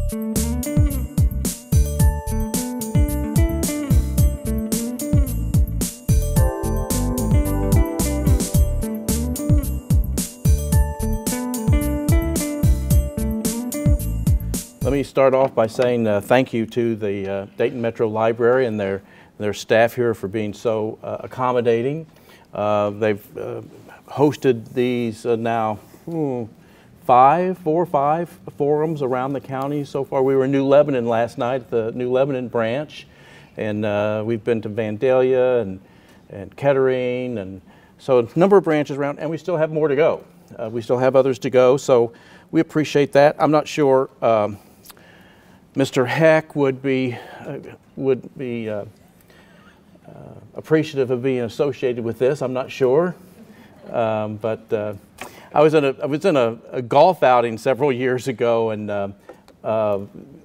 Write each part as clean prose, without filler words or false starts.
Let me start off by saying thank you to the Dayton Metro Library and their staff here for being so accommodating. They've hosted these now four or five forums around the county so far. We were in New Lebanon last night at the New Lebanon branch, and we've been to Vandalia and Kettering, and so a number of branches around, and we still have more to go. We still have others to go, so we appreciate that. I'm not sure Mr. Heck would be appreciative of being associated with this. I'm not sure, but I was in a golf outing several years ago, and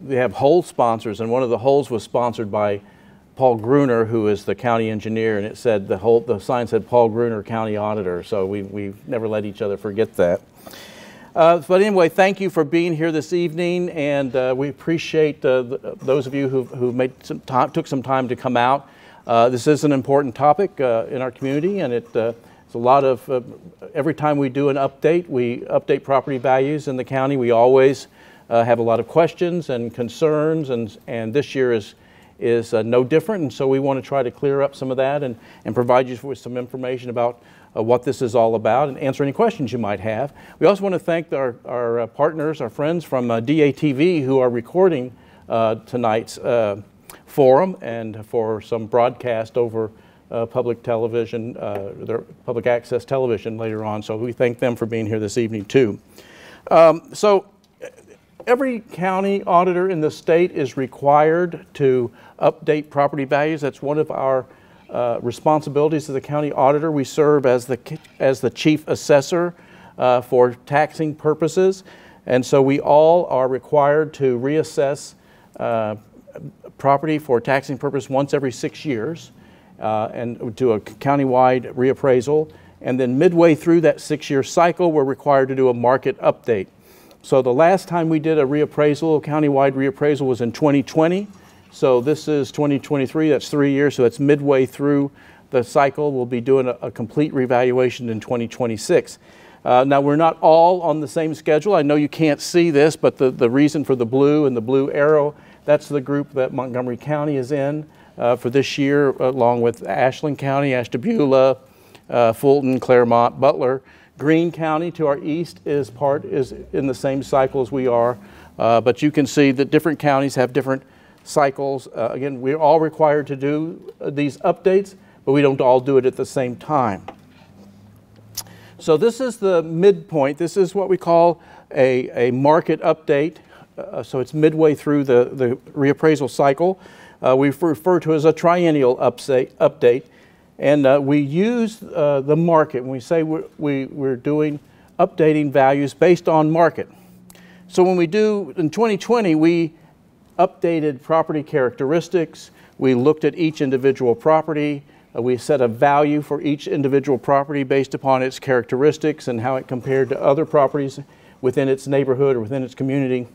we have hole sponsors, and one of the holes was sponsored by Paul Gruner, who is the county engineer, and it said the sign said Paul Gruner, County Auditor. So we've never let each other forget that. But anyway, thank you for being here this evening, and we appreciate those of you who took some time to come out. This is an important topic in our community, and it's a lot of, every time we do an update, we update property values in the county. We always have a lot of questions and concerns, and this year is no different, and so we want to try to clear up some of that and provide you with some information about what this is all about and answer any questions you might have. We also want to thank our partners, our friends from DATV who are recording tonight's forum and for some broadcast over public television, their public access television later on. So we thank them for being here this evening too. So every county auditor in the state is required to update property values. That's one of our responsibilities of the county auditor. We serve as the chief assessor for taxing purposes, and so we all are required to reassess property for taxing purpose once every 6 years and do a countywide reappraisal, and then midway through that 6-year cycle we're required to do a market update. So the last time we did a reappraisal, a countywide reappraisal, was in 2020. So this is 2023, that's 3 years, so that's midway through the cycle. We'll be doing a complete revaluation in 2026. Now we're not all on the same schedule. I know you can't see this, but the reason for the blue and the blue arrow, that's the group that Montgomery County is in for this year, along with Ashland County, Ashtabula, Fulton, Claremont, Butler. Greene County to our east is in the same cycle as we are, but you can see that different counties have different cycles. Again, we're all required to do these updates, but we don't all do it at the same time. So this is the midpoint. This is what we call a market update. So it's midway through the reappraisal cycle. We refer to it as a triennial update. And we use the market when we say we're doing updating values based on market. So when we do, in 2020, we updated property characteristics. We looked at each individual property. We set a value for each individual property based upon its characteristics and how it compared to other properties within its neighborhood or within its community.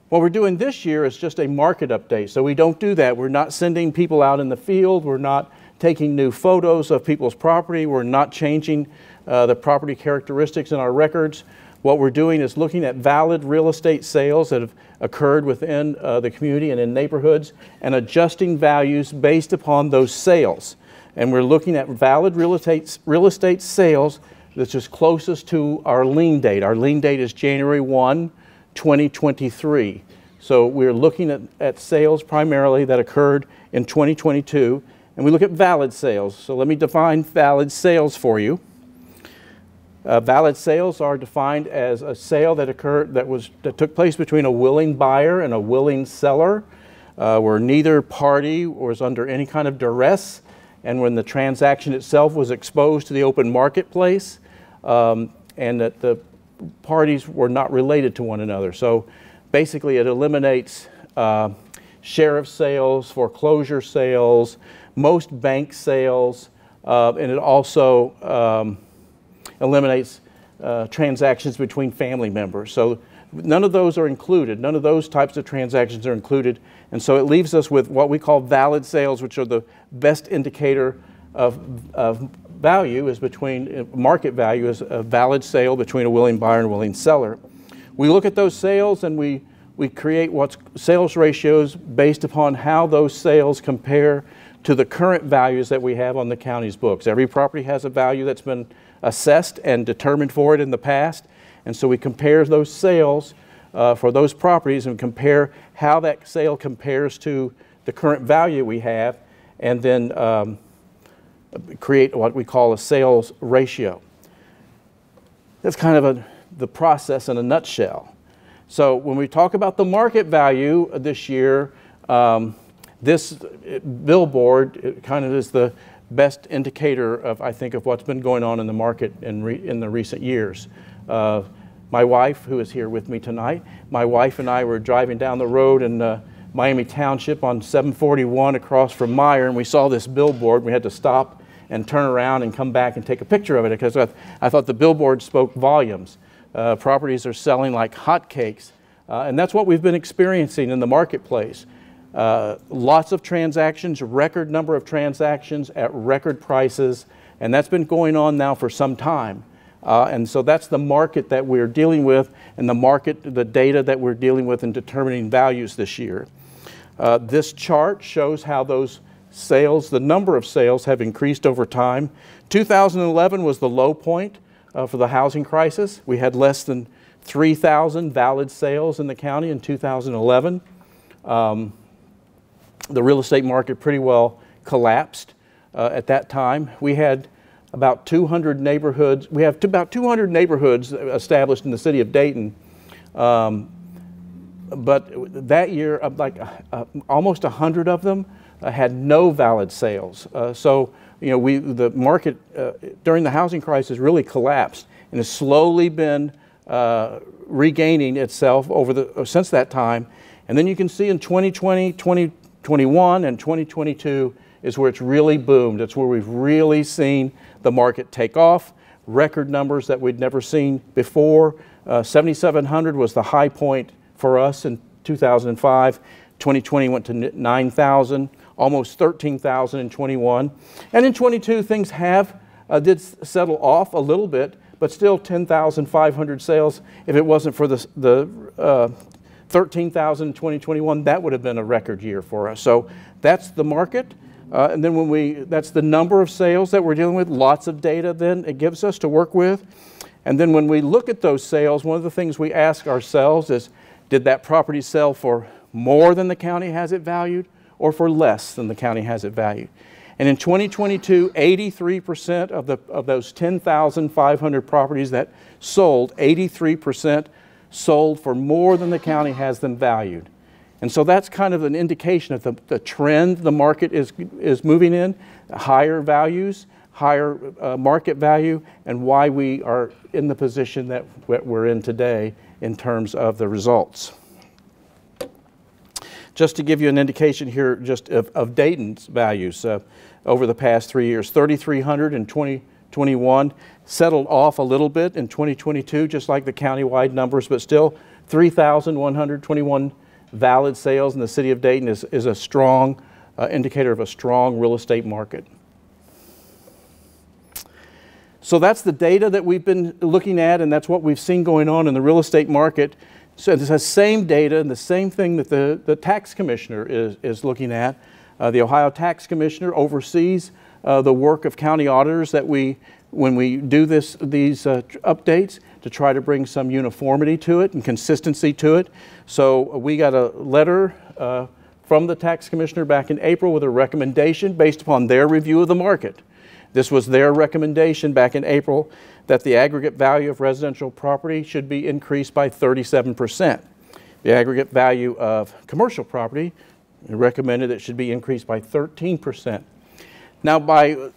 What we're doing this year is just a market update. So we don't do that. We're not sending people out in the field. We're not taking new photos of people's property. We're not changing the property characteristics in our records. What we're doing is looking at valid real estate sales that have occurred within the community and in neighborhoods and adjusting values based upon those sales. And we're looking at valid real estate sales that's just closest to our lien date. Our lien date is January 1, 2023. So we're looking at sales primarily that occurred in 2022, and we look at valid sales. So let me define valid sales for you. Valid sales are defined as a sale that took place between a willing buyer and a willing seller, where neither party was under any kind of duress, and when the transaction itself was exposed to the open marketplace, and that the parties were not related to one another. So basically it eliminates sheriff sales, foreclosure sales, most bank sales, and it also eliminates transactions between family members. So none of those are included. None of those types of transactions are included. And so it leaves us with what we call valid sales, which are the best indicator of value, is between market value is a valid sale between a willing buyer and a willing seller. We look at those sales and we create what's sales ratios based upon how those sales compare to the current values that we have on the county's books. Every property has a value that's been assessed and determined for it in the past, and so we compare those sales for those properties and compare how that sale compares to the current value we have, and then create what we call a sales ratio. That's kind of the process in a nutshell. So when we talk about the market value this year, this billboard kind of is the best indicator of, I think, of what's been going on in the market in the recent years. My wife, who is here with me tonight, my wife and I were driving down the road in Miami Township on 741 across from Meyer, and we saw this billboard. We had to stop and turn around and come back and take a picture of it because I thought the billboard spoke volumes. Properties are selling like hotcakes, and that's what we've been experiencing in the marketplace. Lots of transactions, record number of transactions at record prices, and that's been going on now for some time. And so that's the market that we're dealing with, and the data that we're dealing with in determining values this year. This chart shows how those sales, the number of sales, have increased over time. 2011 was the low point for the housing crisis. We had less than 3,000 valid sales in the county in 2011. The real estate market pretty well collapsed at that time. We had about 200 neighborhoods. We have about 200 neighborhoods established in the city of Dayton. But that year, almost 100 of them had no valid sales. So, the market during the housing crisis really collapsed and has slowly been regaining itself since that time. And then you can see in 2020, 2021, and 2022 is where it's really boomed. It's where we've really seen the market take off. Record numbers that we'd never seen before. 7,700 was the high point for us in 2005. 2020 went to 9,000, almost 13,000 in 21. And in 22, things did settle off a little bit, but still 10,500 sales. If it wasn't for the 13,000 in 2021, that would have been a record year for us. So that's the market. And then that's the number of sales that we're dealing with. Lots of data then it gives us to work with. And then when we look at those sales, one of the things we ask ourselves is, did that property sell for more than the county has it valued or for less than the county has it valued? And in 2022, 83% of those 10,500 properties that sold, 83% sold for more than the county has them valued. And so that's kind of an indication of the trend the market is moving in, higher values, higher market value, and why we are in the position that we're in today in terms of the results. Just to give you an indication here just of Dayton's values over the past 3 years, 3,300 in 2021, settled off a little bit in 2022, just like the countywide numbers, but still 3,121 valid sales in the city of Dayton is a strong indicator of a strong real estate market. So that's the data that we've been looking at, and that's what we've seen going on in the real estate market. So it's the same data and the same thing that the tax commissioner is looking at. The Ohio Tax Commissioner oversees the work of county auditors that when we do these updates, to try to bring some uniformity to it and consistency to it. So we got a letter from the tax commissioner back in April with a recommendation based upon their review of the market. This was their recommendation back in April that the aggregate value of residential property should be increased by 37%. The aggregate value of commercial property recommended it should be increased by 13%. Now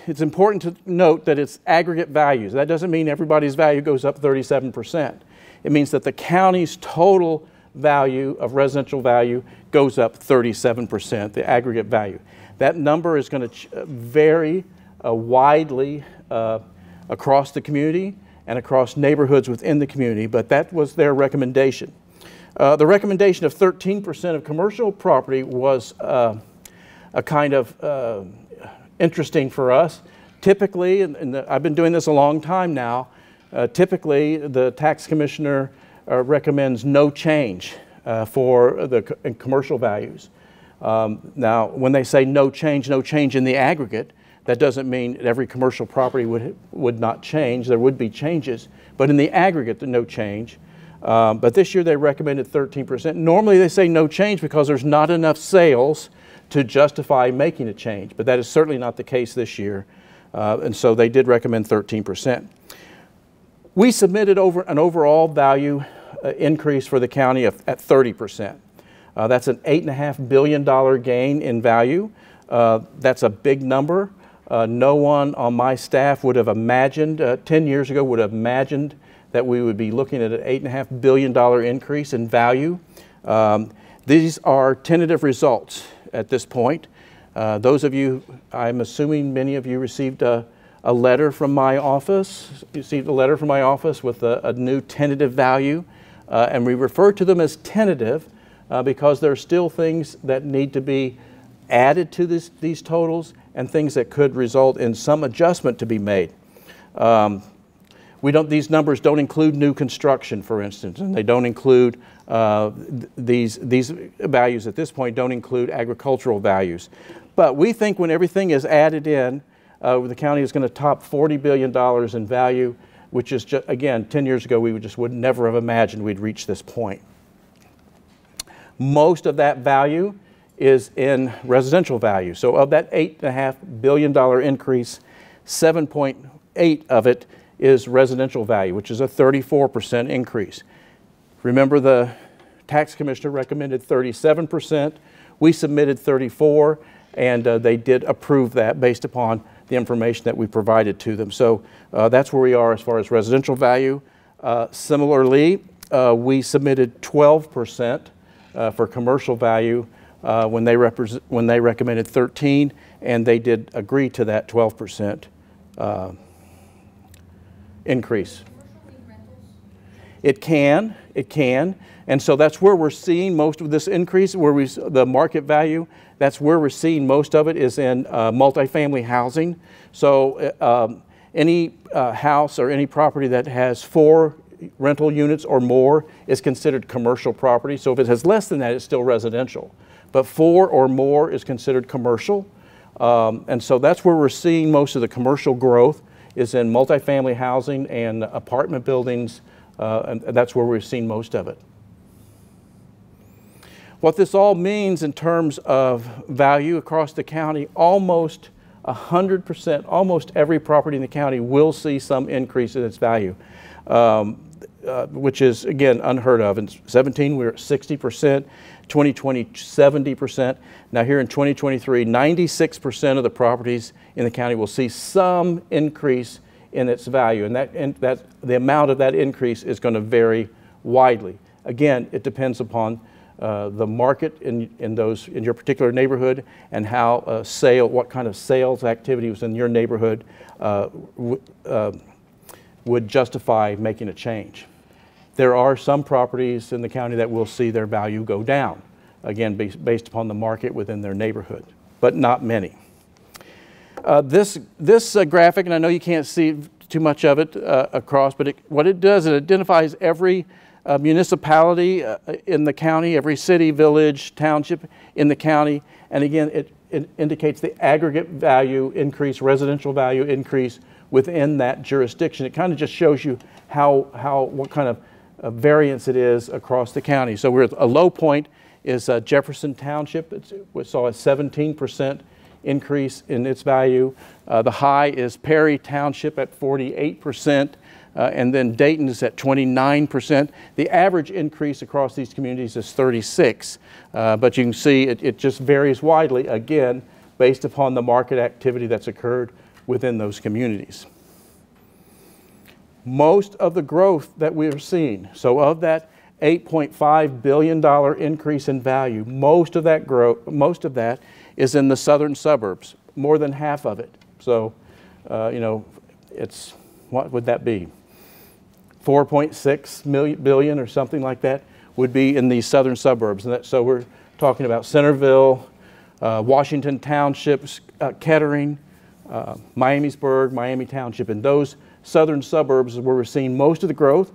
it's important to note that it's aggregate values. That doesn't mean everybody's value goes up 37%. It means that the county's total value of residential value goes up 37%, the aggregate value. That number is going to vary widely across the community, and across neighborhoods within the community, but that was their recommendation. The recommendation of 13% of commercial property was a kind of interesting for us. Typically, and I've been doing this a long time now, typically the tax commissioner recommends no change for the commercial values. Now, when they say no change in the aggregate, that doesn't mean every commercial property would not change. There would be changes, but in the aggregate, no change. But this year they recommended 13%. Normally they say no change because there's not enough sales to justify making a change, but that is certainly not the case this year. And so they did recommend 13%. We submitted an overall value increase for the county at 30%. That's an $8.5 billion gain in value. That's a big number. No one on my staff would have imagined, 10 years ago, would have imagined that we would be looking at an $8.5 billion increase in value. These are tentative results at this point. Those of you, I'm assuming many of you received a letter from my office, with a new tentative value. And we refer to them as tentative because there are still things that need to be added to these totals and things that could result in some adjustment to be made. These numbers don't include new construction, for instance, and they don't include these values at this point don't include agricultural values. But we think when everything is added in, the county is going to top $40 billion in value, which is just, again, 10 years ago we would never have imagined we'd reach this point. Most of that value is in residential value. So of that $8.5 billion increase, 7.8 of it is residential value, which is a 34% increase. Remember, the tax commissioner recommended 37%. We submitted 34%, and they did approve that based upon the information that we provided to them. So that's where we are as far as residential value. Similarly, we submitted 12% for commercial value when they recommended 13%, and they did agree to that 12% increase. It can, and so that's where we're seeing most of this increase, the market value, that's where we're seeing most of it is in multifamily housing. So any house or any property that has 4 rental units or more is considered commercial property. So if it has less than that, it's still residential. But 4 or more is considered commercial. And so that's where we're seeing most of the commercial growth is in multifamily housing and apartment buildings, and that's where we're seeing most of it. What this all means in terms of value across the county, almost 100%, almost every property in the county will see some increase in its value, which is, again, unheard of. In 2017, we were at 60%, 2020, 70%. Now here in 2023, 96% of the properties in the county will see some increase in its value, and the amount of that increase is going to vary widely. Again, it depends upon the market in your particular neighborhood and how what kind of sales activity was in your neighborhood would justify making a change. There are some properties in the county that will see their value go down, again, based upon the market within their neighborhood, but not many. This graphic, and I know you can't see too much of it across, but what it does, it identifies every municipality in the county, every city, village, township in the county, and again, it indicates the aggregate value increase, residential value increase within that jurisdiction. It kind of just shows you what kind of variance it is across the county. So we're at a low point is Jefferson Township. We saw a 17% increase in its value. The high is Perry Township at 48%. And then Dayton is at 29%. The average increase across these communities is 36%. But you can see it just varies widely, again, based upon the market activity that's occurred within those communities. Most of the growth that we're seeing, so of that $8.5 billion increase in value, most of that is in the southern suburbs, more than half of it. So, what would that be? 4.6 billion or something like that would be in these southern suburbs. And so we're talking about Centerville, Washington Townships, Kettering, Miamisburg, Miami Township, and those southern suburbs is where we're seeing most of the growth,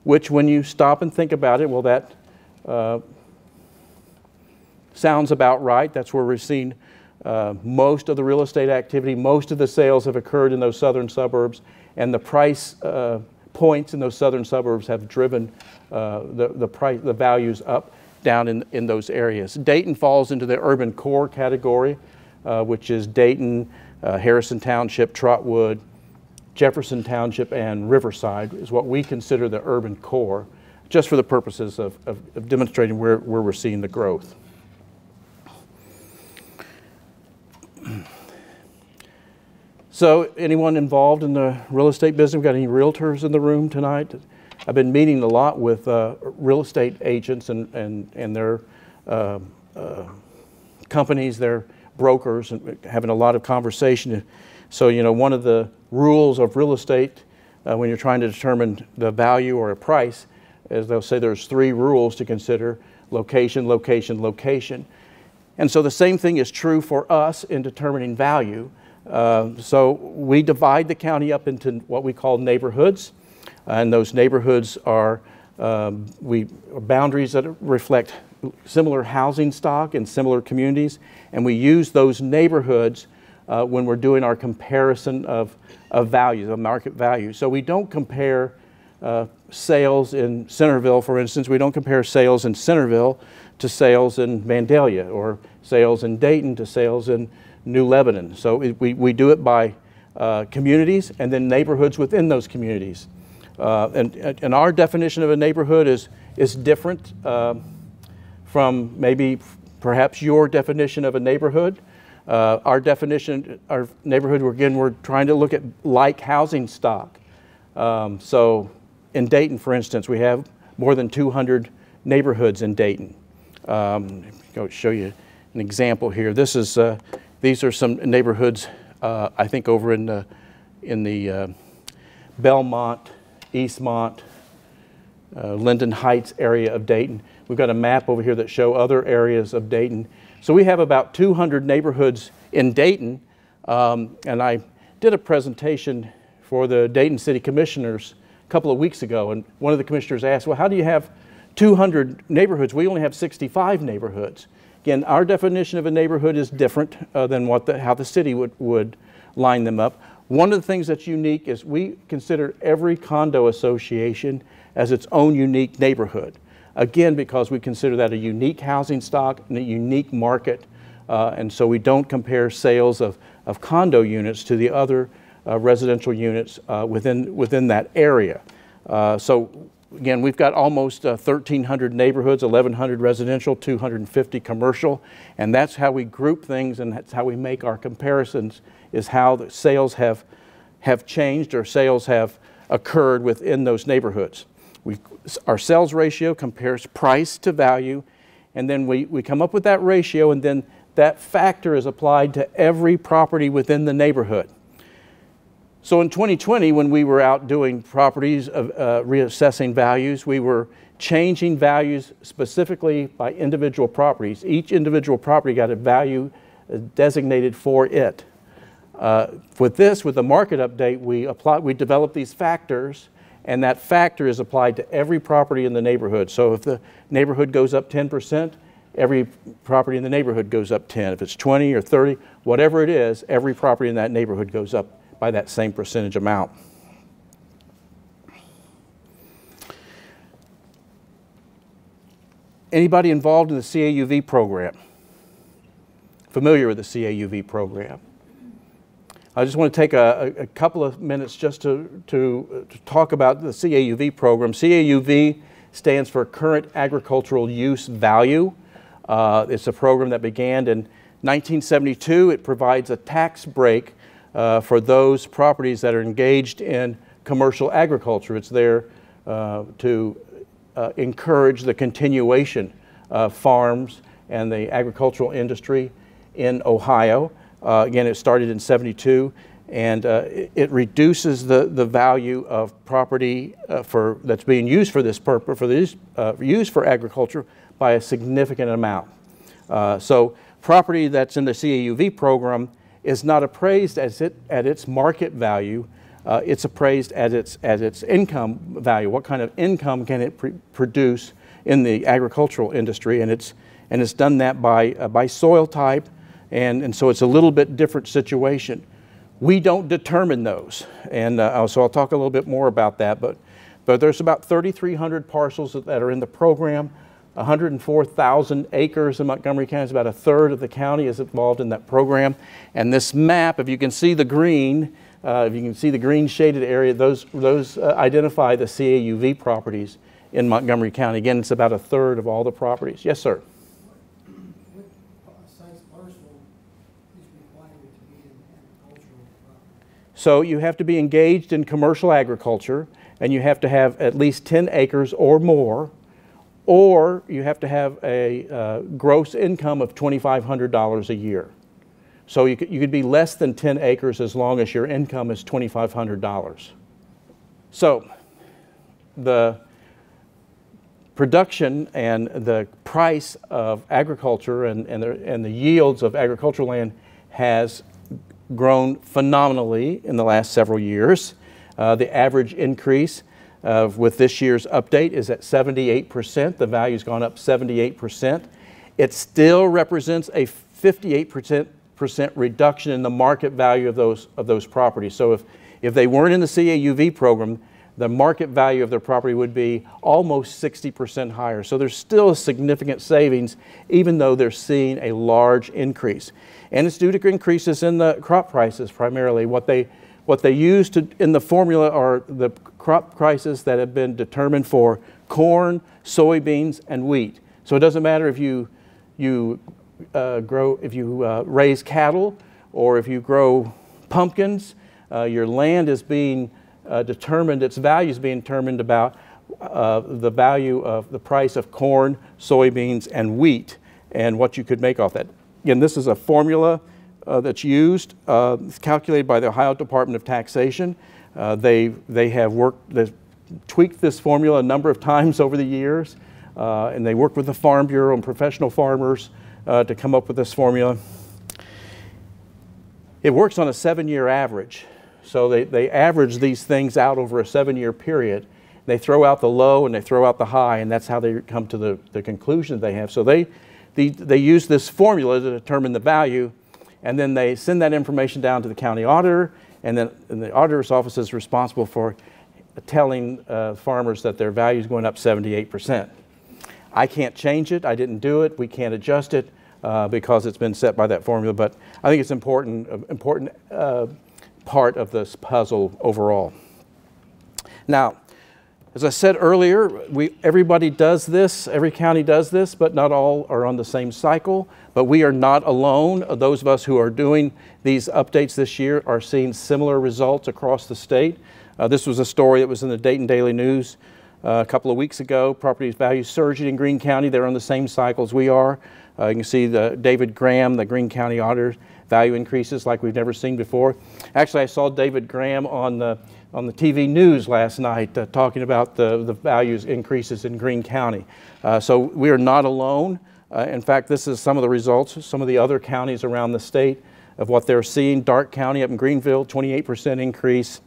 which when you stop and think about it, well, that sounds about right. That's where we're seeing most of the real estate activity. Most of the sales have occurred in those southern suburbs, and the price points in those southern suburbs have driven the values up down in those areas. Dayton falls into the urban core category, which is Dayton, Harrison Township, Trotwood, Jefferson Township, and Riverside is what we consider the urban core, just for the purposes of demonstrating where we're seeing the growth. So anyone involved in the real estate business? We've got any realtors in the room tonight? I've been meeting a lot with real estate agents and their companies, their brokers, and having a lot of conversation. So, you know, one of the rules of real estate when you're trying to determine the value or a price is they'll say there's 3 rules to consider: location, location, location. And so the same thing is true for us in determining value. So we divide the county up into what we call neighborhoods, and those neighborhoods are boundaries that reflect similar housing stock and similar communities, and we use those neighborhoods when we're doing our comparison of values, of market value. So we don't compare sales in Centerville, for instance. We don't compare sales in Centerville to sales in Vandalia, or sales in Dayton to sales in New Lebanon. So we do it by communities and then neighborhoods within those communities. And our definition of a neighborhood is different from maybe perhaps your definition of a neighborhood. Our definition, our neighborhood, again, we're trying to look at like housing stock. So in Dayton, for instance, we have more than 200 neighborhoods in Dayton. Go show you an example here. This is these are some neighborhoods, I think, over in the Belmont, Eastmont, Linden Heights area of Dayton. We've got a map over here that show other areas of Dayton. So we have about 200 neighborhoods in Dayton, and I did a presentation for the Dayton City Commissioners a couple of weeks ago, and one of the commissioners asked, well, how do you have 200 neighborhoods? We only have 65 neighborhoods. Again, our definition of a neighborhood is different than how the city would line them up. One of the things that's unique is we consider every condo association as its own unique neighborhood. Again, because we consider that a unique housing stock and a unique market, and so we don't compare sales of condo units to the other residential units within that area. So again, we've got almost 1,300 neighborhoods, 1,100 residential, 250 commercial, and that's how we group things, and that's how we make our comparisons, is how the sales have changed or sales have occurred within those neighborhoods. Our sales ratio compares price to value, and then we come up with that ratio, and then that factor is applied to every property within the neighborhood. So in 2020, when we were out doing properties, reassessing values, we were changing values specifically by individual properties. Each individual property got a value designated for it. With the market update, we developed these factors, and that factor is applied to every property in the neighborhood. So if the neighborhood goes up 10%, every property in the neighborhood goes up 10. If it's 20 or 30, whatever it is, every property in that neighborhood goes up by that same percentage amount. Anybody involved in the CAUV program? Familiar with the CAUV program? I just want to take a couple of minutes just to talk about the CAUV program. CAUV stands for Current Agricultural Use Value. It's a program that began in 1972. It provides a tax break for those properties that are engaged in commercial agriculture. It's there to encourage the continuation of farms and the agricultural industry in Ohio. Again, it started in '72. and it reduces the value of property that's being used for this purpose, used for agriculture, by a significant amount. So property that's in the CAUV program is not appraised at its market value. It's appraised at its income value. What kind of income can it produce in the agricultural industry? And it's done that by soil type, and so it's a little bit different situation. We don't determine those, and so I'll talk a little bit more about that. But there's about 3,300 parcels that are in the program. 104,000 acres in Montgomery County. Is about a third of the county is involved in that program. And this map, if you can see the green, shaded area, those identify the CAUV properties in Montgomery County. Again, it's about a third of all the properties. Yes, sir. What size parcel is required to be in agricultural property? So you have to be engaged in commercial agriculture, and you have to have at least 10 acres or more, or you have to have a gross income of $2,500 a year. So you could be less than 10 acres as long as your income is $2,500. So the production and the price of agriculture and the yields of agricultural land has grown phenomenally in the last several years. The average increase with this year's update is at 78%. The value's gone up 78%. It still represents a 58% reduction in the market value of those properties. So if they weren't in the CAUV program, the market value of their property would be almost 60% higher. So there's still a significant savings, even though they're seeing a large increase. And it's due to increases in the crop prices primarily. What they use in the formula are the crop prices that have been determined for corn, soybeans, and wheat. So it doesn't matter if you raise cattle or if you grow pumpkins. Your land is being determined, its value is being determined about the value of the price of corn, soybeans, and wheat, and what you could make off that. Again, this is a formula that's used. It's calculated by the Ohio Department of Taxation. They've tweaked this formula a number of times over the years, and they work with the Farm Bureau and professional farmers to come up with this formula. It works on a 7-year average. So they average these things out over a 7-year period. They throw out the low and they throw out the high, and that's how they come to the conclusion they have. So they use this formula to determine the value, and then they send that information down to the county auditor, and then the auditor's office is responsible for telling farmers that their value is going up 78%. I can't change it. I didn't do it. We can't adjust it because it's been set by that formula. But I think it's important part of this puzzle overall. Now, as I said earlier, everybody does this, every county does this, but not all are on the same cycle. But we are not alone. Those of us who are doing these updates this year are seeing similar results across the state. This was a story that was in the Dayton Daily News a couple of weeks ago. Property values surging in Greene County. They're on the same cycle as we are. You can see David Graham, the Greene County auditor, value increases like we've never seen before. Actually, I saw David Graham on the TV news last night talking about the values increases in Greene County. So we are not alone. In fact, this is some of the results, some of the other counties around the state of what they're seeing. Darke County up in Greenville, 28% increase.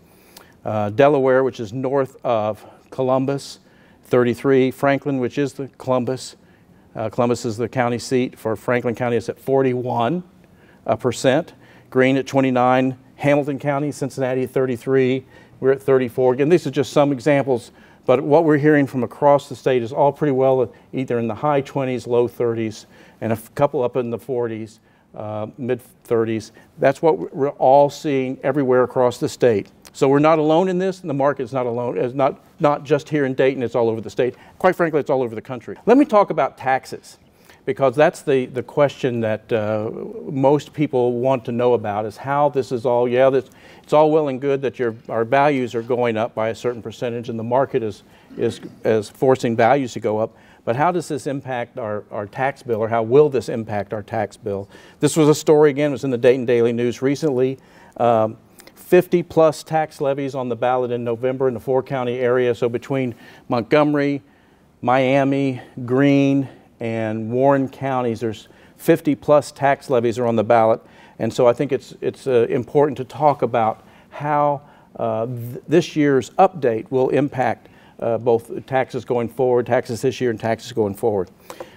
Delaware, which is north of Columbus, 33. Franklin, which is the Columbus. Columbus is the county seat for Franklin County. It's at 41%. Greene at 29. Hamilton County, Cincinnati at 33. We're at 34. Again, these are just some examples, but what we're hearing from across the state is all pretty well either in the high 20s, low 30s, and a couple up in the 40s, mid 30s. That's what we're all seeing everywhere across the state. So we're not alone in this, and the market's not alone. It's not just here in Dayton, it's all over the state. Quite frankly, it's all over the country. Let me talk about taxes, because that's the question that most people want to know about, is how this is all, it's all well and good that our values are going up by a certain percentage and the market is forcing values to go up, but how does this impact our tax bill, or how will this impact our tax bill? This was a story, again, it was in the Dayton Daily News recently. 50 plus tax levies on the ballot in November in the 4-county area. So between Montgomery, Miami, Greene, and Warren counties, there's 50 plus tax levies are on the ballot. And so I think it's important to talk about how this year's update will impact both taxes going forward, taxes this year and taxes going forward.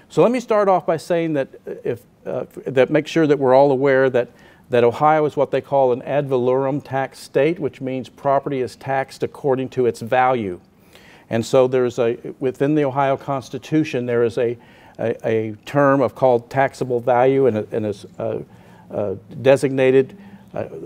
So let me start off by saying that make sure that we're all aware that Ohio is what they call an ad valorem tax state, which means property is taxed according to its value. And so within the Ohio Constitution, there is a term called taxable value, and it's designated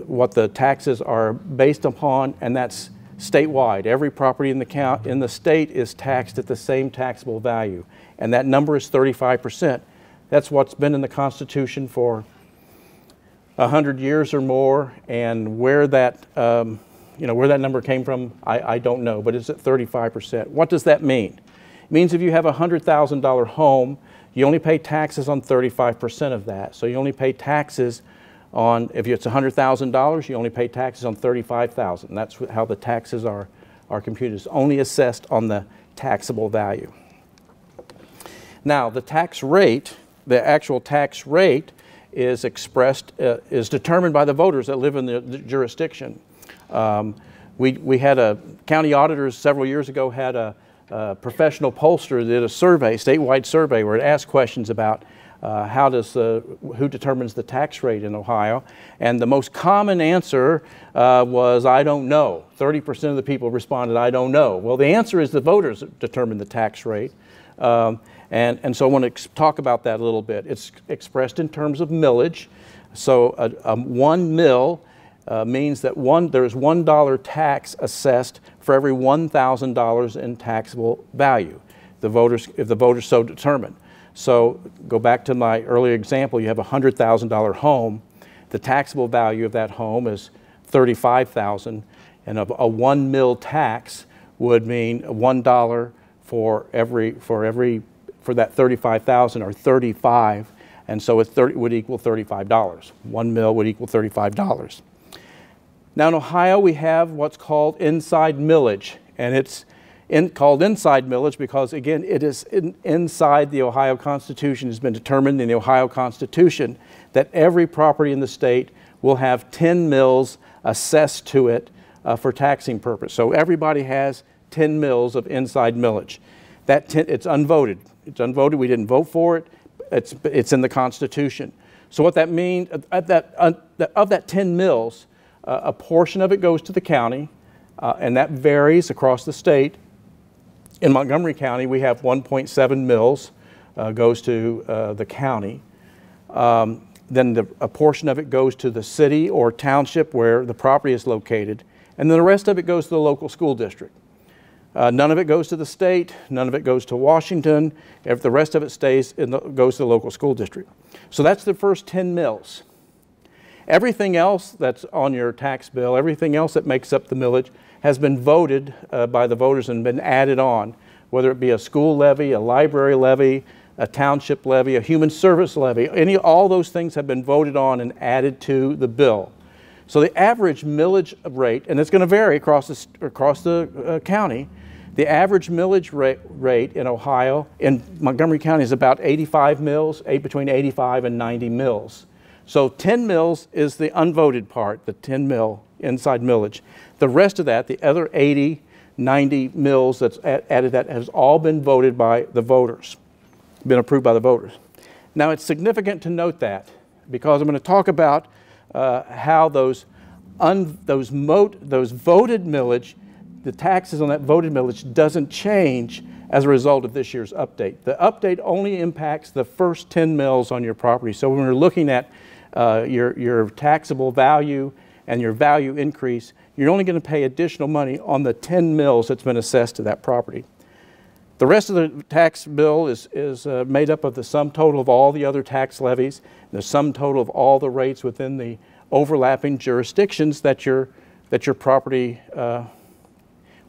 what the taxes are based upon, and that's statewide. Every property in the state is taxed at the same taxable value, and that number is 35%. That's what's been in the Constitution for 100 years or more, and where that number came from, I don't know, but it's at 35%. What does that mean? It means if you have a $100,000 home, you only pay taxes on 35% of that. So you only pay taxes on, if it's $100,000, you only pay taxes on $35,000. That's how the taxes are computed. It's only assessed on the taxable value. Now, the tax rate, the actual tax rate, is determined by the voters that live in the jurisdiction. We had county auditors several years ago had a professional pollster did a survey, statewide survey, where it asked questions about who determines the tax rate in Ohio, and the most common answer was, I don't know. 30% of the people responded, I don't know. Well, the answer is the voters determine the tax rate. And so I want to talk about that a little bit. It's expressed in terms of millage. So 1 mill means that there's $1 tax assessed for every $1,000 in taxable value, if the voters so determine. So go back to my earlier example, you have a $100,000 home. The taxable value of that home is $35,000, and a 1 mill tax would mean $1 for that $35,000, or 35, and so it would equal $35. 1 mill would equal $35. Now in Ohio, we have what's called inside millage, and it's called inside millage because, again, it is inside the Ohio Constitution. It's been determined in the Ohio Constitution that every property in the state will have 10 mills assessed to it for taxing purpose. So everybody has 10 mills of inside millage. It's unvoted. It's unvoted. We didn't vote for it. It's in the Constitution. So what that means, of that 10 mills, a portion of it goes to the county, and that varies across the state. In Montgomery County, we have 1.7 mills goes to the county. Then a portion of it goes to the city or township where the property is located, and then the rest of it goes to the local school district. None of it goes to the state, none of it goes to Washington. If the rest of it goes to the local school district. So that's the first 10 mills. Everything else that's on your tax bill, everything else that makes up the millage, has been voted by the voters and been added on, whether it be a school levy, a library levy, a township levy, a human service levy. All those things have been voted on and added to the bill. So the average millage rate, and it's going to vary across the county, the average millage rate in Ohio, in Montgomery County, is about 85 mills, between 85 and 90 mills. So 10 mills is the unvoted part, the 10 mill inside millage. The rest of that, the other 80, 90 mills that's added, that has all been voted by the voters, been approved by the voters. Now it's significant to note that, because I'm going to talk about how those voted millage, the taxes on that voted millage doesn't change as a result of this year's update. The update only impacts the first 10 mills on your property. So when we're looking at your taxable value and your value increase, you're only going to pay additional money on the 10 mills that's been assessed to that property. The rest of the tax bill is made up of the sum total of all the other tax levies, the sum total of all the rates within the overlapping jurisdictions that your property,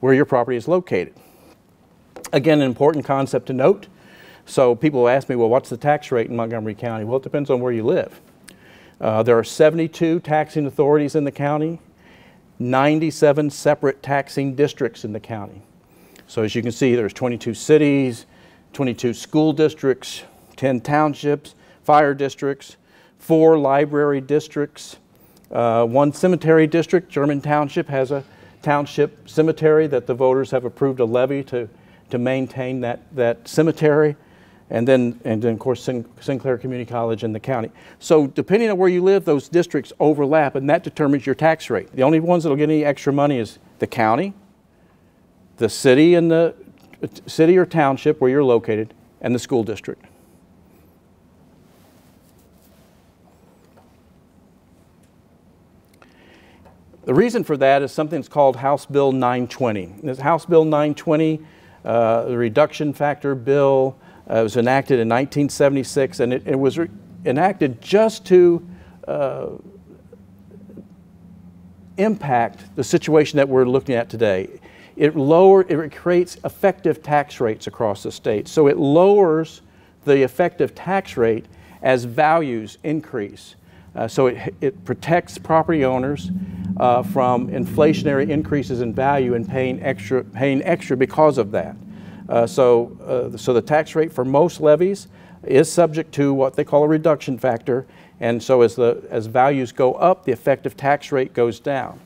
where your property is located. Again, an important concept to note. So people ask me, well, what's the tax rate in Montgomery County? Well, it depends on where you live. There are 72 taxing authorities in the county. 97 separate taxing districts in the county. So as you can see, there's 22 cities, 22 school districts, 10 townships, fire districts, 4 library districts, 1 cemetery district. German Township has a township cemetery that the voters have approved a levy to maintain that cemetery. And then of course, Sinclair Community College in the county. So depending on where you live, those districts overlap, and that determines your tax rate. The only ones that will get any extra money is the county, the city and the city or township where you're located, and the school district. The reason for that is something that's called House Bill 920. This House Bill 920, the reduction factor bill, was enacted in 1976, and it was enacted just to impact the situation that we're looking at today. It creates effective tax rates across the state. So it lowers the effective tax rate as values increase. So it protects property owners from inflationary increases in value and paying extra because of that. So the tax rate for most levies is subject to what they call a reduction factor, and so as values go up, the effective tax rate goes down.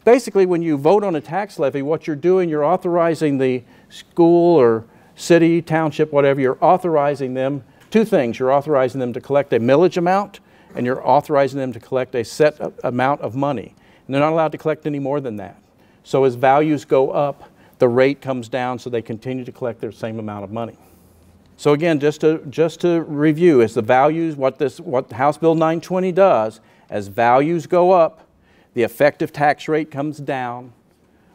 Basically, when you vote on a tax levy, what you're doing, you're authorizing the school or city, township, whatever, you're authorizing them 2 things. You're authorizing them to collect a millage amount, and you're authorizing them to collect a set amount of money. And they're not allowed to collect any more than that. So as values go up, the rate comes down, so they continue to collect their same amount of money. So again, just to review, as the values, what House Bill 920 does, as values go up, the effective tax rate comes down,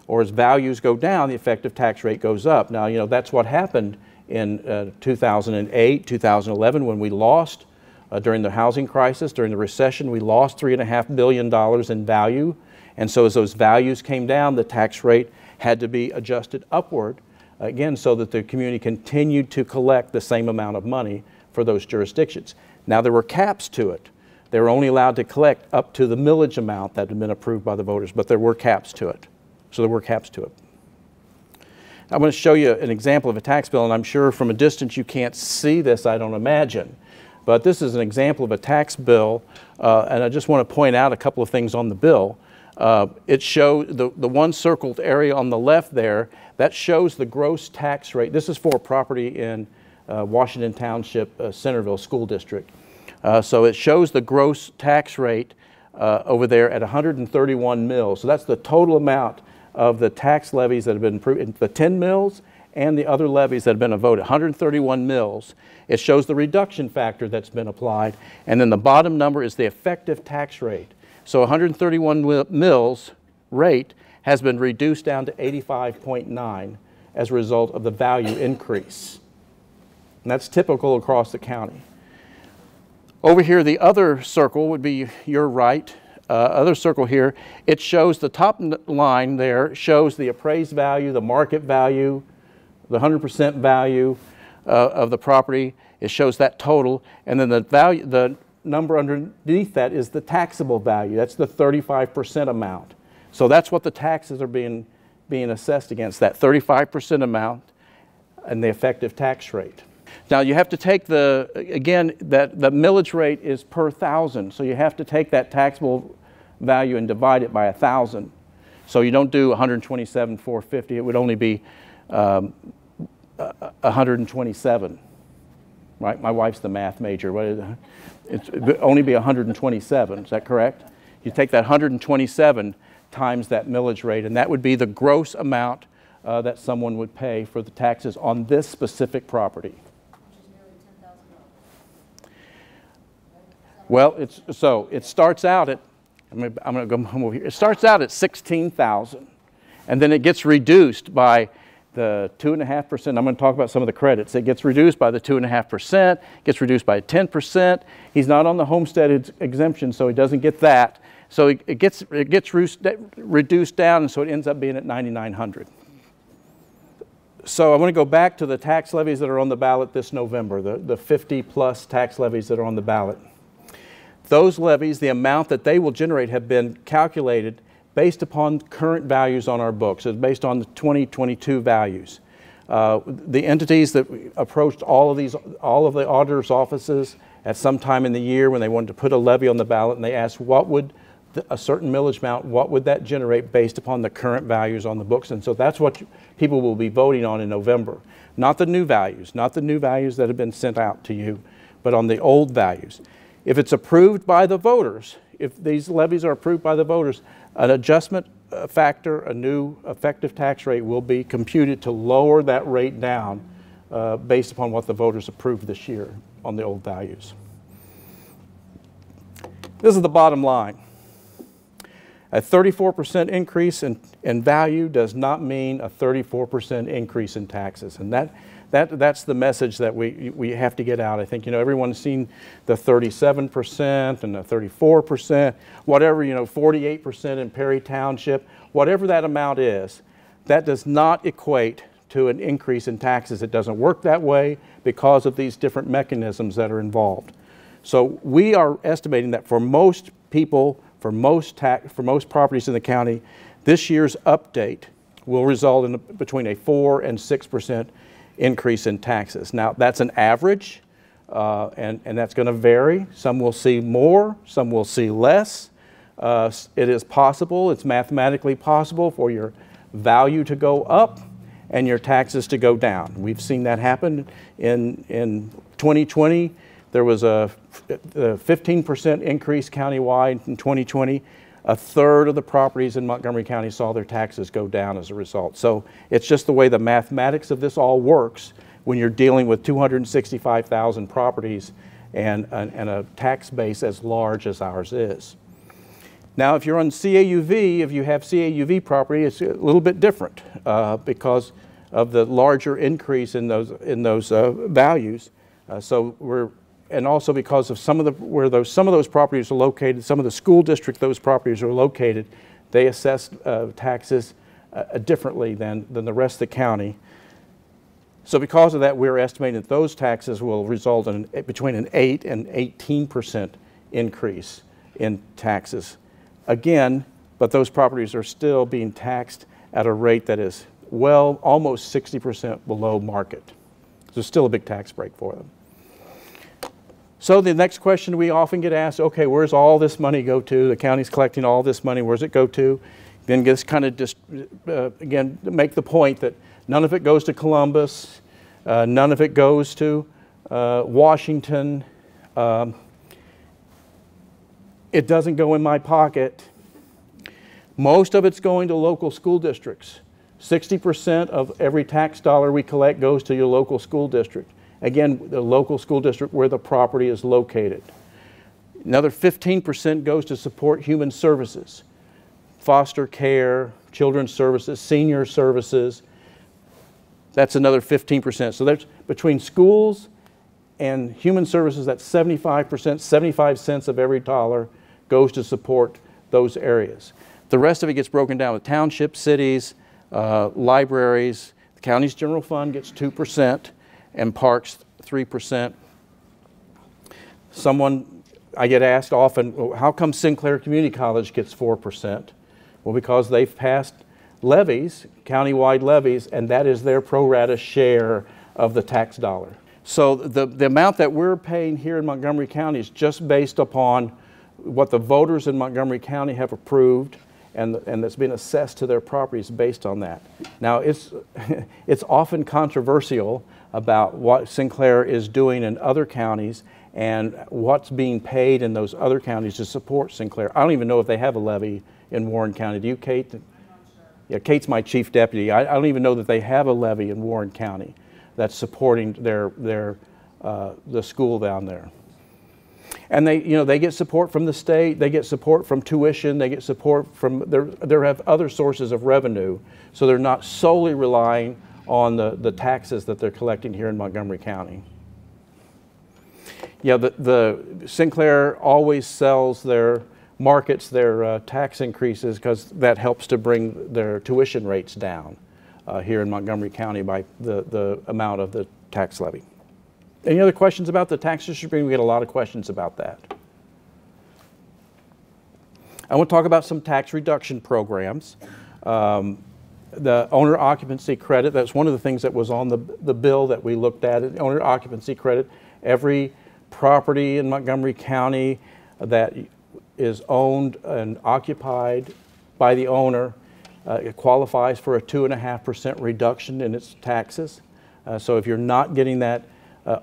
or as values go down, the effective tax rate goes up. Now, you know, that's what happened in 2008, 2011, when we lost, during the housing crisis, during the recession, we lost $3.5 billion in value. And so as those values came down, the tax rate had to be adjusted upward, again, so that the community continued to collect the same amount of money for those jurisdictions. Now, there were caps to it. They were only allowed to collect up to the millage amount that had been approved by the voters, but there were caps to it. So there were caps to it. I'm going to show you an example of a tax bill, and I'm sure from a distance you can't see this, I don't imagine. But this is an example of a tax bill, and I just want to point out a couple of things on the bill. It shows the one circled area on the left there, that shows the gross tax rate. This is for property in Washington Township, Centerville School District. So it shows the gross tax rate over there at 131 mills. So that's the total amount of the tax levies that have been approved, the 10 mills and the other levies that have been voted, 131 mills. It shows the reduction factor that's been applied, and then the bottom number is the effective tax rate. So 131 mills rate has been reduced down to 85.9 as a result of the value increase. And that's typical across the county. Over here, the other circle would be your right. Other circle here, it shows the top line there, shows the appraised value, the market value, the 100% value of the property. It shows that total, and then the value, the number underneath that is the taxable value. That's the 35% amount. So that's what the taxes are being assessed against, that 35% amount and the effective tax rate. Now you have to take the millage rate is per thousand, so you have to take that taxable value and divide it by 1,000. So you don't do 127,450, it would only be 127, right? My wife's the math major. What is it? It would only be 127, is that correct? You take that 127 times that millage rate, and that would be the gross amount that someone would pay for the taxes on this specific property. Well, it starts out at, I'm going to go over here. It starts out at 16,000, and then it gets reduced by the 2.5%. I'm going to talk about some of the credits. It gets reduced by the 2.5%, gets reduced by 10%. He's not on the homestead exemption, so he doesn't get that. So it gets reduced down, and so it ends up being at 9,900. So I want to go back to the tax levies that are on the ballot this November, the 50+ tax levies that are on the ballot. Those levies, the amount that they will generate, have been calculated based upon current values on our books. It's based on the 2022 values. The entities that approached all of the auditors' offices at some time in the year when they wanted to put a levy on the ballot, and they asked what would a certain millage amount, what would that generate based upon the current values on the books. And so that's what people will be voting on in November. Not the new values, not the new values that have been sent out to you, but on the old values. If it's approved by the voters, if these levies are approved by the voters, an adjustment factor, a new effective tax rate will be computed to lower that rate down based upon what the voters approved this year on the old values. This is the bottom line. A 34% increase in value does not mean a 34% increase in taxes. And that's the message that we have to get out. I think, everyone's seen the 37% and the 34%, whatever, 48% in Perry Township, whatever that amount is, that does not equate to an increase in taxes. It doesn't work that way because of these different mechanisms that are involved. So we are estimating that for most people, for most properties in the county, this year's update will result in between a 4 and 6% increase in taxes. Now, that's an average, and that's going to vary. Some will see more, some will see less. It is possible, it's mathematically possible for your value to go up and your taxes to go down. We've seen that happen in 2020. There was a 15% increase countywide in 2020. A third of the properties in Montgomery County saw their taxes go down as a result. So it's just the way the mathematics of this all works when you're dealing with 265,000 properties and a tax base as large as ours is. Now, if you're on CAUV, if you have CAUV property, it's a little bit different because of the larger increase in those values. And also because of some of those properties are located, some of the school district those properties are located, they assess taxes differently than the rest of the county. So because of that, we're estimating that those taxes will result in between an 8 and 18% increase in taxes. Again, but those properties are still being taxed at a rate that is well almost 60% below market. So it's still a big tax break for them. So the next question we often get asked, okay, where's all this money go to? The county's collecting all this money, where's it go to? Then just kind of just, again, make the point that none of it goes to Columbus, none of it goes to Washington. It doesn't go in my pocket. Most of it's going to local school districts. 60% of every tax dollar we collect goes to your local school district. Again, the local school district where the property is located. Another 15% goes to support human services, foster care, children's services, senior services. That's another 15%. So there's between schools and human services, that's 75%, 75 cents of every dollar goes to support those areas. The rest of it gets broken down with townships, cities, libraries. The county's general fund gets 2%. And parks 3%. I get asked often, well, how come Sinclair Community College gets 4%? Well, because they've passed levies, countywide levies, and that is their pro rata share of the tax dollar. So the amount that we're paying here in Montgomery County is just based upon what the voters in Montgomery County have approved and that's been assessed to their properties based on that. Now, it's often controversial about what Sinclair is doing in other counties and what's being paid in those other counties to support Sinclair. I don't even know if they have a levy in Warren County. Do you, Kate? Yeah, Kate's my chief deputy. I don't even know that they have a levy in Warren County that's supporting the school down there. And they get support from the state, they get support from tuition, they get support from, they have other sources of revenue, so they're not solely relying on the taxes that they're collecting here in Montgomery County. Yeah, the Sinclair always sells markets their tax increases because that helps to bring their tuition rates down here in Montgomery County by the amount of the tax levy. Any other questions about the tax distribution? We get a lot of questions about that. I want to talk about some tax reduction programs. The owner occupancy credit, that's one of the things that was on the bill that we looked at, owner occupancy credit. Every property in Montgomery County that is owned and occupied by the owner, it qualifies for a 2.5% reduction in its taxes. So if you're not getting that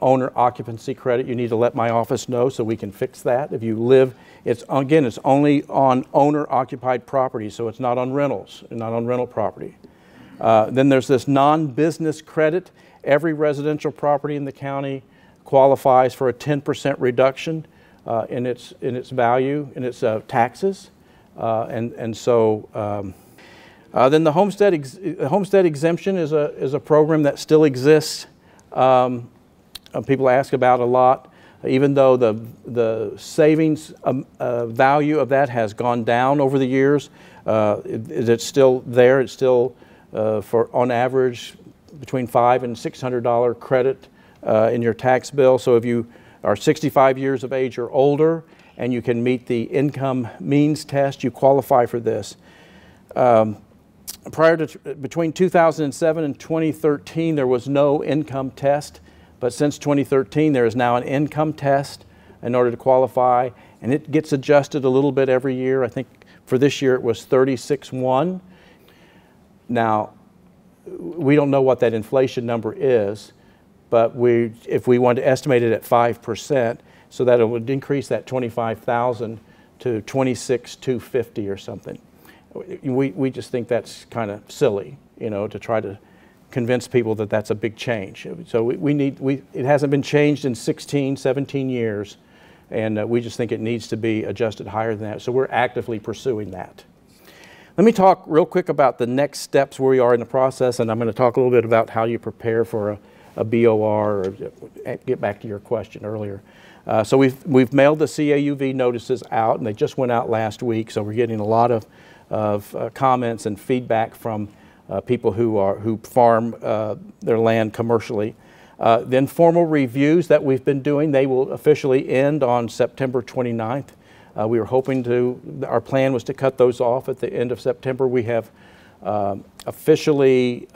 owner occupancy credit, you need to let my office know so we can fix that. If you live, it's only on owner occupied property, so it's not on rentals, not on rental property. Then there's this non-business credit. Every residential property in the county qualifies for a 10% reduction in its value, in its taxes. Then the homestead exemption is a program that still exists. People ask about a lot. Even though the savings value of that has gone down over the years, it's still there. It's still for on average between $500 and $600 credit in your tax bill. So if you are 65 years of age or older and you can meet the income means test, you qualify for this. Between 2007 and 2013, there was no income test. But since 2013, there is now an income test in order to qualify, and it gets adjusted a little bit every year. I think for this year it was 36.1. Now, we don't know what that inflation number is, but if we want to estimate it at 5%, so that it would increase that 25,000 to 26,250 or something. We just think that's kind of silly, you know, to try to convince people that that's a big change. So it hasn't been changed in 16, 17 years, and we just think it needs to be adjusted higher than that. So we're actively pursuing that. Let me talk real quick about the next steps where we are in the process, and I'm going to talk a little bit about how you prepare for a BOR, or get back to your question earlier. So we've mailed the CAUV notices out, and they just went out last week, so we're getting a lot of comments and feedback from people who farm their land commercially. The informal reviews that we've been doing, they will officially end on September 29th. We were hoping our plan was to cut those off at the end of September. We have officially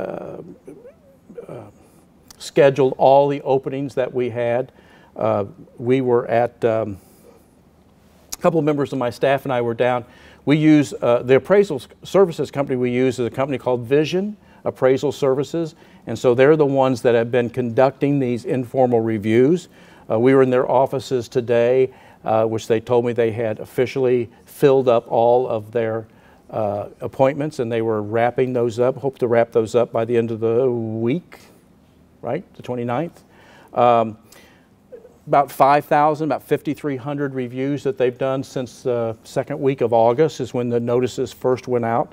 scheduled all the openings that we had. We were at, a couple of members of my staff and I were down. We use, the appraisal services company we use is a company called Vision Appraisal Services, and so they're the ones that have been conducting these informal reviews. We were in their offices today, which they told me they had officially filled up all of their appointments, and they were wrapping those up, hope to wrap those up by the end of the week, right, the 29th. About 5,000, about 5,300 reviews that they've done since the second week of August is when the notices first went out.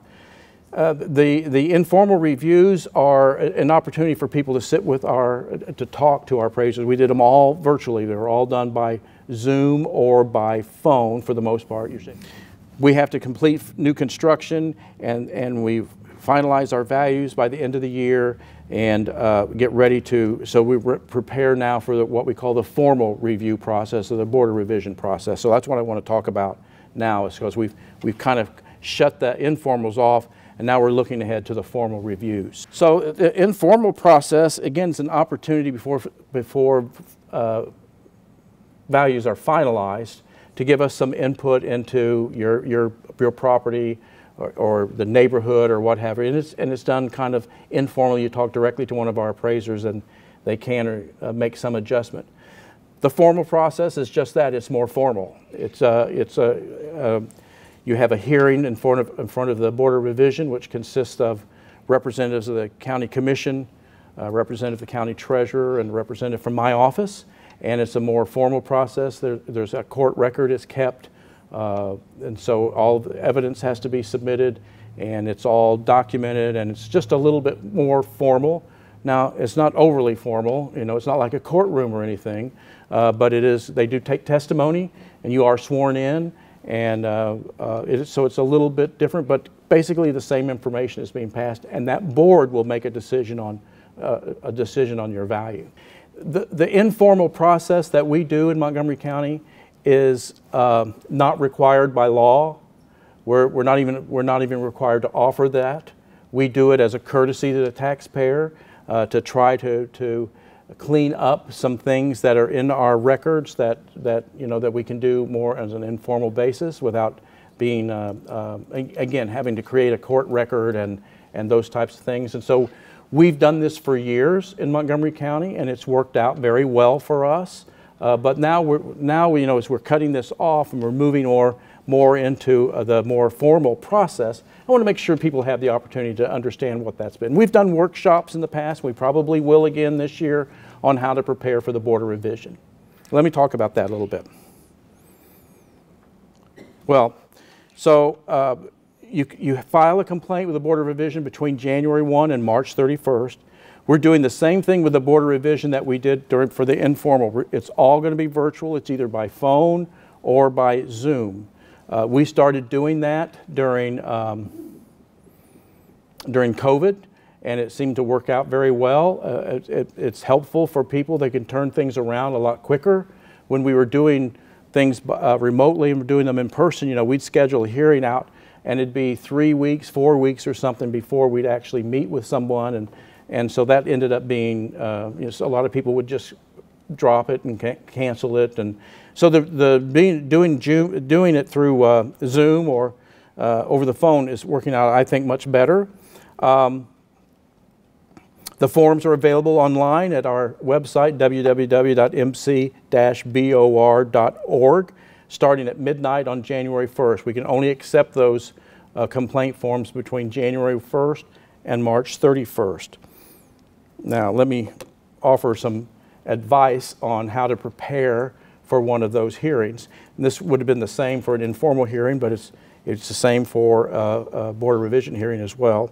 The informal reviews are an opportunity for people to sit with to talk to our appraisers. We did them all virtually. They were all done by Zoom or by phone for the most part. We have to complete new construction, and we finalize our values by the end of the year and get ready so we prepare now for what we call the formal review process, or the board of revision process. So that's what I want to talk about now, is because we've kind of shut the informals off, and now we're looking ahead to the formal reviews. So the informal process, again, is an opportunity before values are finalized to give us some input into your property, or the neighborhood, or what have you. And it's done kind of informally. You talk directly to one of our appraisers, and they can make some adjustment. The formal process is just that. It's more formal. You have a hearing in front of the Board of Revision, which consists of representatives of the county commission, representative of the county treasurer, and a representative from my office. And it's a more formal process. There's a court record is kept. And so all the evidence has to be submitted, and it's all documented, and it's just a little bit more formal. Now, it's not overly formal, you know, it's not like a courtroom or anything, but it is, they do take testimony, and you are sworn in, and so it's a little bit different, but basically the same information is being passed, and that board will make a decision on your value. The informal process that we do in Montgomery County is not required by law. We're not even required to offer that. We do it as a courtesy to the taxpayer to try to clean up some things that are in our records that we can do more as an informal basis without being again having to create a court record and those types of things. And so we've done this for years in Montgomery County, and it's worked out very well for us. But now as we're cutting this off and we're moving more into the more formal process, I want to make sure people have the opportunity to understand what that's been. We've done workshops in the past. We probably will again this year on how to prepare for the Board of Revision. Let me talk about that a little bit. Well, so you file a complaint with the Board of Revision between January 1 and March 31st. We're doing the same thing with the Board of Revision that we did for the informal. It's all going to be virtual. It's either by phone or by Zoom. We started doing that during COVID, and it seemed to work out very well. It's helpful for people. They can turn things around a lot quicker. When we were doing things remotely and we're doing them in person, we'd schedule a hearing out, and it'd be 3 weeks, 4 weeks or something before we'd actually meet with someone. And so that ended up being, so a lot of people would just drop it and cancel it. And so doing it through Zoom or over the phone is working out, I think, much better. The forms are available online at our website, www.mc-bor.org, starting at midnight on January 1st. We can only accept those complaint forms between January 1st and March 31st. Now, let me offer some advice on how to prepare for one of those hearings. And this would have been the same for an informal hearing, but it's the same for a Board of Revision hearing as well.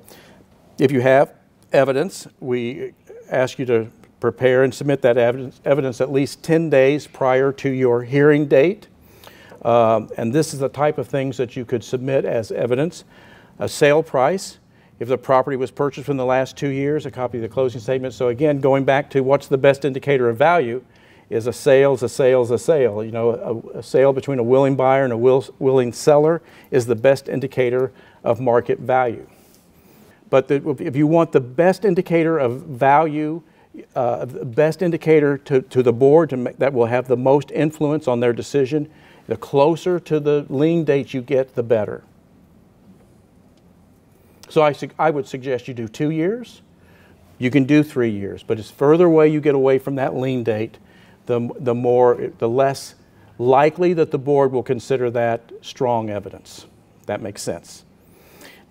If you have evidence, we ask you to prepare and submit that evidence at least 10 days prior to your hearing date. And this is the type of things that you could submit as evidence. A sale price, if the property was purchased in the last 2 years, a copy of the closing statement. So again, going back to what's the best indicator of value, is a sale is a sale is a sale. A sale between a willing buyer and a willing seller is the best indicator of market value. But if you want the best indicator of value, the best indicator to the board that will have the most influence on their decision, the closer to the lien date you get, the better. So I would suggest you do 2 years. You can do 3 years, but as further away you get away from that lien date, the less likely that the board will consider that strong evidence. That makes sense.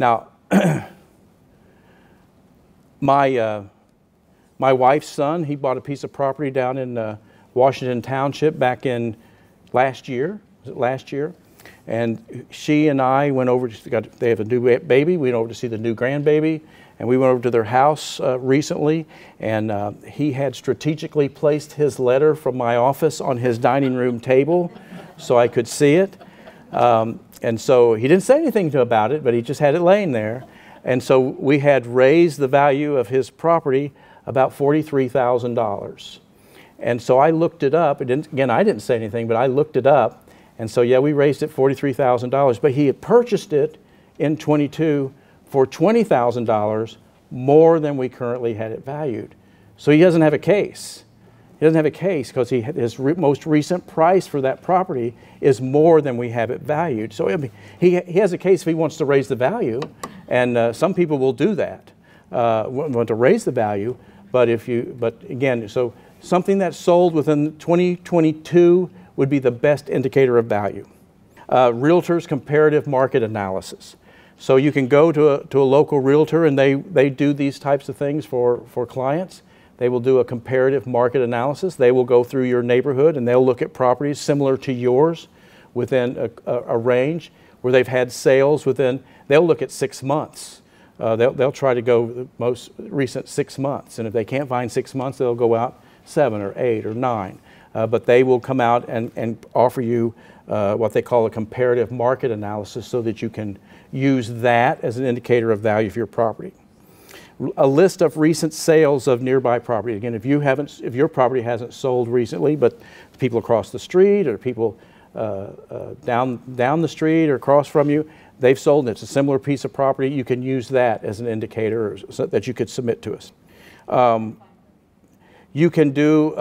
Now, my wife's son, he bought a piece of property down in Washington Township back in last year. Was it last year? And she and I went over, they have a new baby, we went over to see the new grandbaby, and we went over to their house recently, and he had strategically placed his letter from my office on his dining room table so I could see it. And so he didn't say anything about it, but he just had it laying there. And so we had raised the value of his property about $43,000. And so I looked it up. Again, I didn't say anything, but I looked it up. And so, yeah, we raised it $43,000, but he had purchased it in '22 for $20,000 more than we currently had it valued. So he doesn't have a case. He doesn't have a case because his most recent price for that property is more than we have it valued. So I mean, he has a case if he wants to raise the value, and some people will do that, want to raise the value. But again, so something that's sold within 2022 would be the best indicator of value. Realtors comparative market analysis. So you can go to a local realtor, and they do these types of things for clients. They will do a comparative market analysis. They will go through your neighborhood and they'll look at properties similar to yours within a range where they've had sales within, they'll look at 6 months. They'll try to go the most recent 6 months. And if they can't find 6 months, they'll go out 7 or 8 or 9. But they will come out and offer you what they call a comparative market analysis so that you can use that as an indicator of value for your property. A list of recent sales of nearby property. Again, if your property hasn't sold recently, but people across the street or people down the street or across from you, they've sold, and it's a similar piece of property. You can use that as an indicator so that you could submit to us. You can do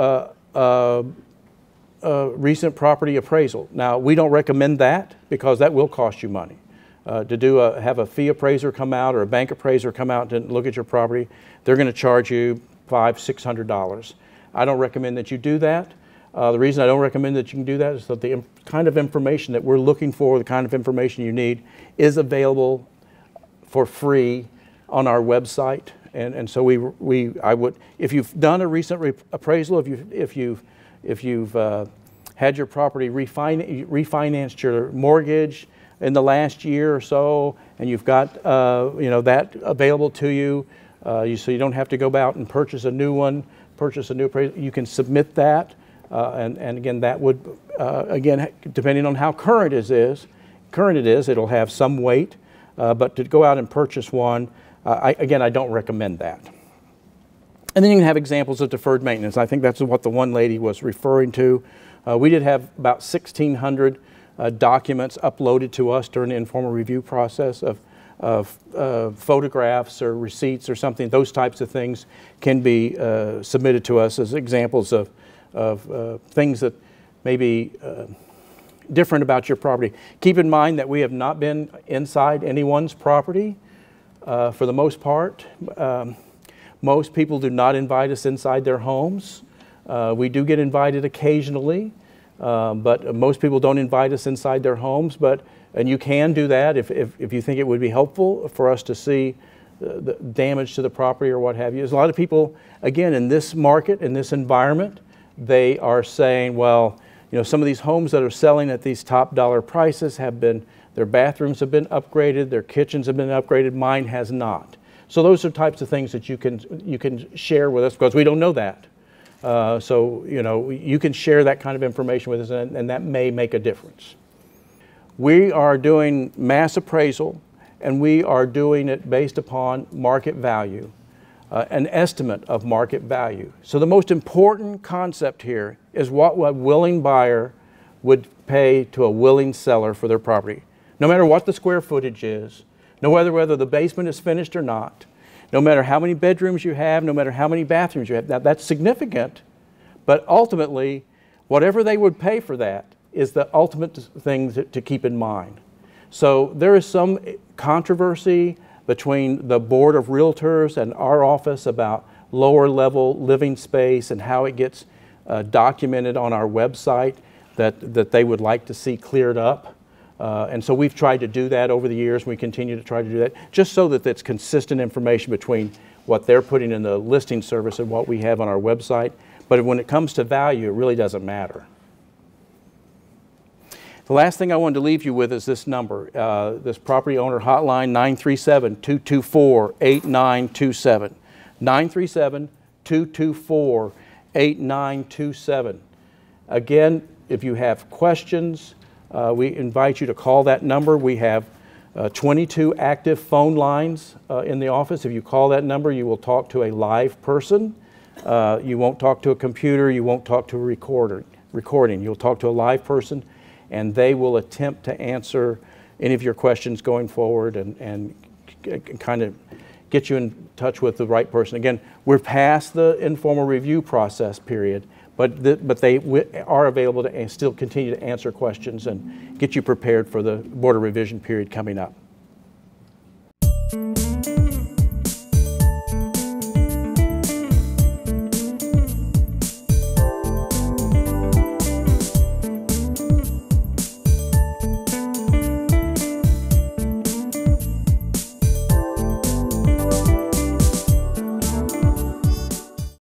recent property appraisal. Now, we don't recommend that because that will cost you money. Have a fee appraiser come out or a bank appraiser come out and look at your property, they're going to charge you $500–600. I don't recommend that you do that. The reason I don't recommend that you can do that is that the kind of information that we're looking for, the kind of information you need, is available for free on our website. And so I would, if you've done a recent appraisal, if you've had your property refinanced your mortgage in the last year or so, and you've got that available to you, so you don't have to go out and purchase a new one, purchase a new appraisal. You can submit that, and again, that would again, depending on how current it is, it'll have some weight. But to go out and purchase one, again, I don't recommend that. And then you can have examples of deferred maintenance. I think that's what the one lady was referring to. We did have about 1,600 documents uploaded to us during the informal review process of photographs or receipts or something. Those types of things can be submitted to us as examples of things that may be different about your property. Keep in mind that we have not been inside anyone's property for the most part. Most people do not invite us inside their homes. We do get invited occasionally, but most people don't invite us inside their homes. And you can do that if you think it would be helpful for us to see the damage to the property or what have you. There's a lot of people, again, in this market, in this environment, they are saying, well, some of these homes that are selling at these top dollar prices their bathrooms have been upgraded, their kitchens have been upgraded, mine has not. So those are types of things that you can share with us because we don't know that. So you can share that kind of information with us, and that may make a difference. We are doing mass appraisal, and we are doing it based upon market value, an estimate of market value. So the most important concept here is what a willing buyer would pay to a willing seller for their property. No matter what the square footage is, no matter whether the basement is finished or not, no matter how many bedrooms you have, no matter how many bathrooms you have. Now that's significant, but ultimately, whatever they would pay for that is the ultimate thing to keep in mind. So there is some controversy between the Board of Realtors and our office about lower level living space and how it gets documented on our website that they would like to see cleared up. And so we've tried to do that over the years. We continue to try to do that just so that it's consistent information between what they're putting in the listing service and what we have on our website. But when it comes to value, it really doesn't matter. The last thing I wanted to leave you with is this number, this property owner hotline, 937-224-8927. 937-224-8927. Again, if you have questions, we invite you to call that number. We have 22 active phone lines in the office. If you call that number, you will talk to a live person. You won't talk to a computer. You won't talk to a recording. You'll talk to a live person, and they will attempt to answer any of your questions going forward and kind of get you in touch with the right person. Again, we're past the informal review process period, but they are available to still continue to answer questions and get you prepared for the Board of Revision period coming up.